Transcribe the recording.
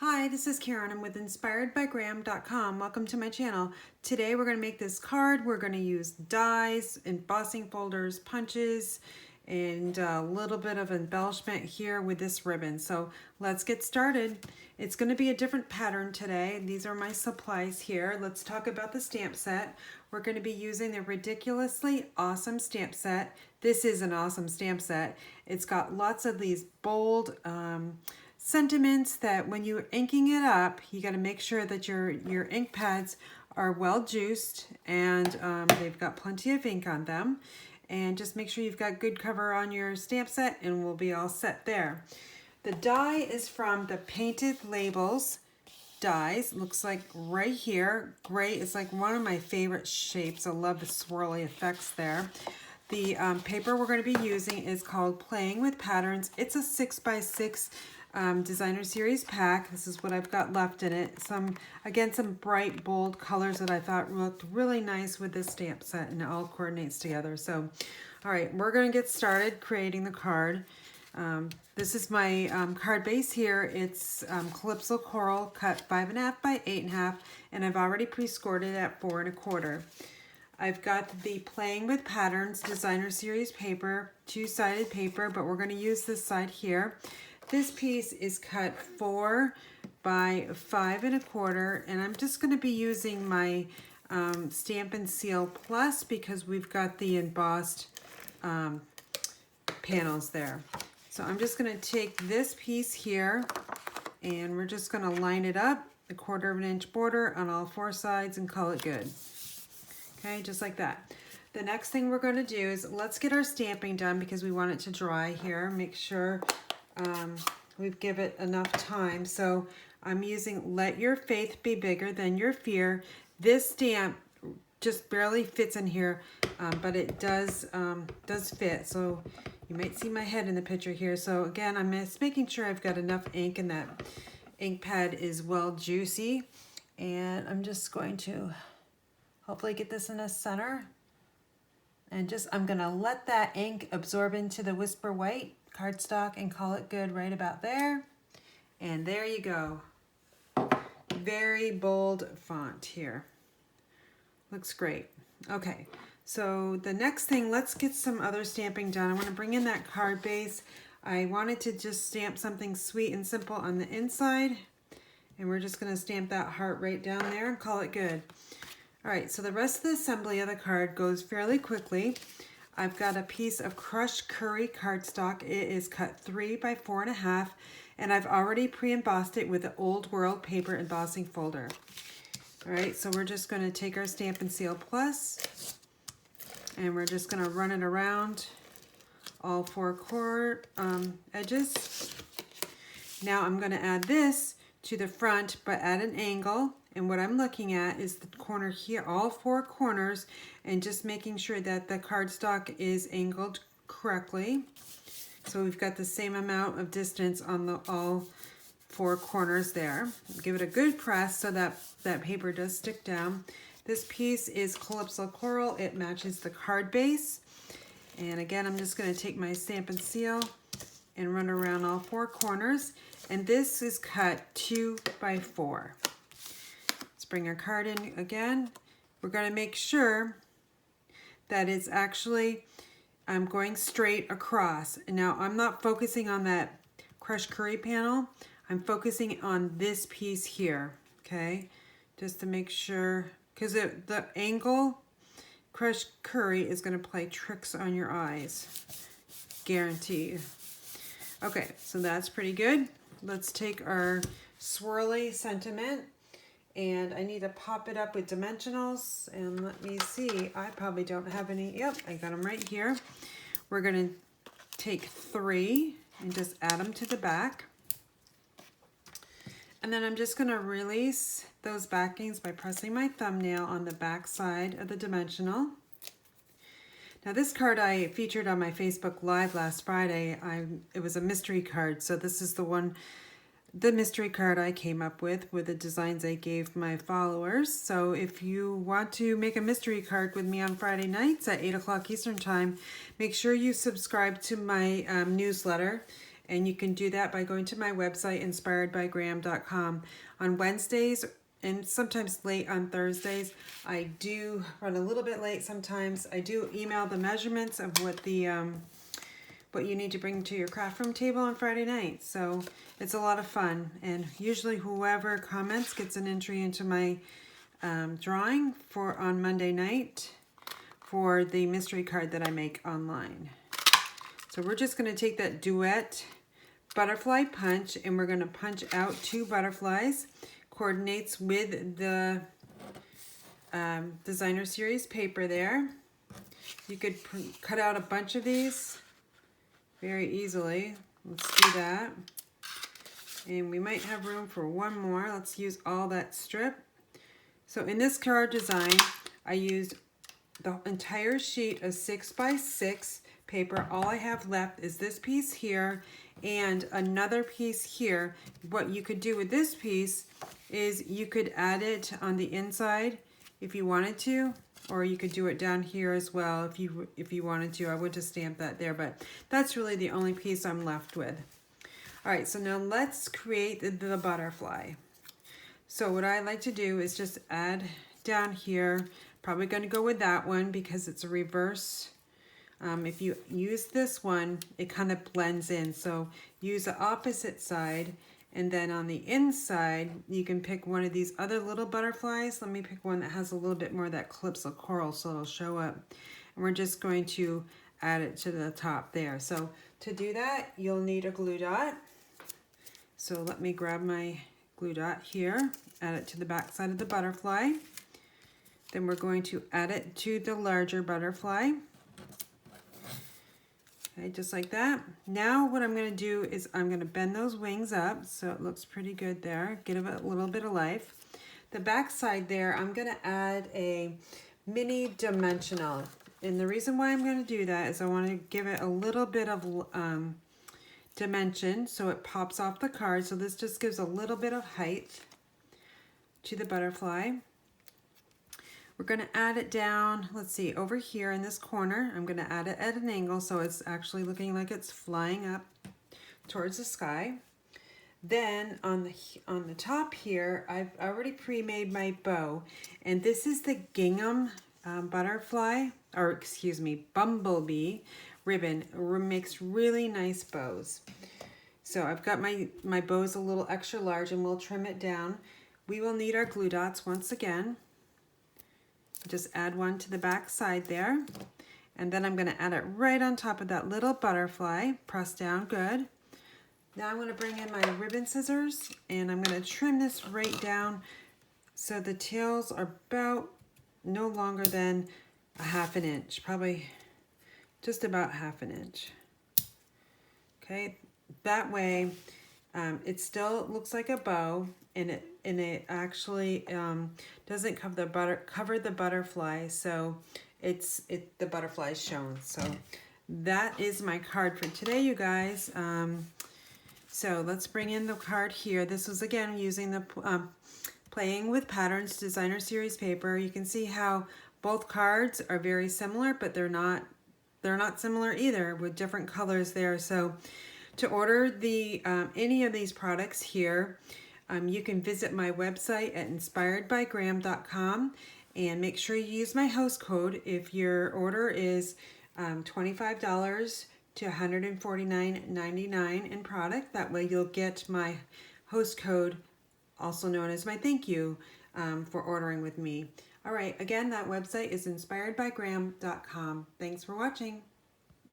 Hi, this is Karen. I'm with inspiredbygram.com. Welcome to my channel. Today we're going to make this card. We're going to use dies, embossing folders, punches, and a little bit of embellishment here with this ribbon. So let's get started. It's going to be a different pattern today. These are my supplies here. Let's talk about the stamp set. We're going to be using the Ridiculously Awesome stamp set. This is an awesome stamp set. It's got lots of these bold sentiments that when you're inking it up, you got to make sure that your ink pads are well juiced and they've got plenty of ink on them. And just make sure you've got good cover on your stamp set and we'll be all set there. The die is from the Painted Labels dies. Looks like right here. Gray is like one of my favorite shapes. I love the swirly effects there. The paper we're going to be using is called Playing with Patterns. It's a 6x6 designer series pack. This is what I've got left in it. Some bright, bold colors that I thought looked really nice with this stamp set, and it all coordinates together. So, all right, we're going to get started creating the card. This is my card base here. It's Calypso Coral cut 5.5 by 8.5, and I've already pre-scored it at 4 1/4. I've got the Playing with Patterns designer series paper, two-sided paper, but we're going to use this side here. This piece is cut 4 by 5 1/4, and I'm just going to be using my Stampin' Seal Plus because we've got the embossed panels there. So I'm just going to take this piece here and we're just going to line it up, a 1/4 inch border on all 4 sides, and call it good. Okay, just like that. The next thing we're going to do is let's get our stamping done because we want it to dry here. Make sure we've given it enough time. So I'm using Let Your Faith Be Bigger Than Your Fear. This stamp just barely fits in here, but it does fit. So you might see my head in the picture here. So again, I'm just making sure I've got enough ink and that ink pad is well juicy. And I'm just going to hopefully get this in the center. And I'm gonna let that ink absorb into the Whisper White cardstock and call it good right about there. And there you go. Very bold font here. Looks great. Okay, so the next thing, let's get some other stamping done. I want to bring in that card base. I wanted to just stamp something sweet and simple on the inside. And we're just gonna stamp that heart right down there and call it good. All right, so the rest of the assembly of the card goes fairly quickly. I've got a piece of crushed curry cardstock. It is cut 3 by 4 1/2, and I've already pre-embossed it with the Old World paper embossing folder. All right, so we're just gonna take our Stampin' Seal Plus, and we're just gonna run it around all 4 edges. Now I'm gonna add this to the front, but at an angle. And what I'm looking at is the corner here, all 4 corners, and just making sure that the cardstock is angled correctly. So we've got the same amount of distance on all 4 corners there. Give it a good press so that that paper does stick down. This piece is Calypso Coral. It matches the card base. And again, I'm just going to take my Stampin' Seal and run around all 4 corners. And this is cut 2 by 4. Bring our card in again. We're going to make sure that it's actually going straight across. And now I'm not focusing on that crushed curry panel. I'm focusing on this piece here, okay? Just to make sure, because the angle crushed curry is going to play tricks on your eyes, guaranteed. Okay, so that's pretty good. Let's take our swirly sentiment. And I need to pop it up with dimensionals. And let me see, I probably don't have any. Yep, I got them right here. We're going to take 3 and just add them to the back. And then I'm just going to release those backings by pressing my thumbnail on the back side of the dimensional. Now this card I featured on my Facebook Live last Friday. It was a mystery card, so this is the mystery card I came up with the designs I gave my followers. So if you want to make a mystery card with me on Friday nights at 8 o'clock Eastern Time, make sure you subscribe to my newsletter. And you can do that by going to my website, inspiredbygraham.com. On Wednesdays and sometimes late on Thursdays, I do run a little bit late sometimes. I do email the measurements of what you need to bring to your craft room table on Friday night. So it's a lot of fun. And usually whoever comments gets an entry into my drawing for on Monday night for the mystery card that I make online. So we're just going to take that duet butterfly punch and we're going to punch out 2 butterflies. Coordinates with the designer series paper there. You could cut out a bunch of these very easily. Let's do that. And we might have room for one more. Let's use all that strip. So in this card design, I used the entire sheet of 6x6 paper. All I have left is this piece here and another piece here. What you could do with this piece is you could add it on the inside if you wanted to, or you could do it down here as well if you wanted to. I would just stamp that there, but that's really the only piece I'm left with. All right, so now let's create the butterfly. So what I like to do is just add down here. Probably going to go with that one because it's a reverse. If you use this one, it kind of blends in. So use the opposite side, and then on the inside, you can pick one of these other little butterflies. Let me pick one that has a little bit more of that Calypso Coral so it'll show up. And we're just going to add it to the top there. So to do that, you'll need a glue dot. So let me grab my glue dot here, add it to the back side of the butterfly. Then we're going to add it to the larger butterfly. Okay, just like that. Now what I'm going to do is I'm going to bend those wings up so it looks pretty good there. Give it a little bit of life. The back side there, I'm going to add a mini dimensional. And the reason why I'm going to do that is I want to give it a little bit of dimension so it pops off the card. So this just gives a little bit of height to the butterfly. We're going to add it down, let's see, over here in this corner. I'm going to add it at an angle so it's actually looking like it's flying up towards the sky. Then on the top here, I've already pre-made my bow. And this is the gingham butterfly, or excuse me, bumblebee ribbon. It makes really nice bows. So I've got my bows a little extra large and we'll trim it down. We will need our glue dots once again. Just add one to the back side there. And then I'm going to add it right on top of that little butterfly. Press down good. Now I'm going to bring in my ribbon scissors and I'm going to trim this right down so the tails are about no longer than a 1/2 inch, probably just about 1/2 inch. Okay, that way it still looks like a bow, and it actually doesn't cover the butterfly, so the butterfly's shown. So that is my card for today, you guys. So let's bring in the card here. This was again using the Playing with Patterns Designer Series paper. You can see how both cards are very similar, but they're not similar either, with different colors there. So to order the any of these products here, you can visit my website at inspiredbygraham.com and make sure you use my host code if your order is $25 to $149.99 in product. That way you'll get my host code, also known as my thank you, for ordering with me. All right, again, that website is inspiredbygraham.com. Thanks for watching.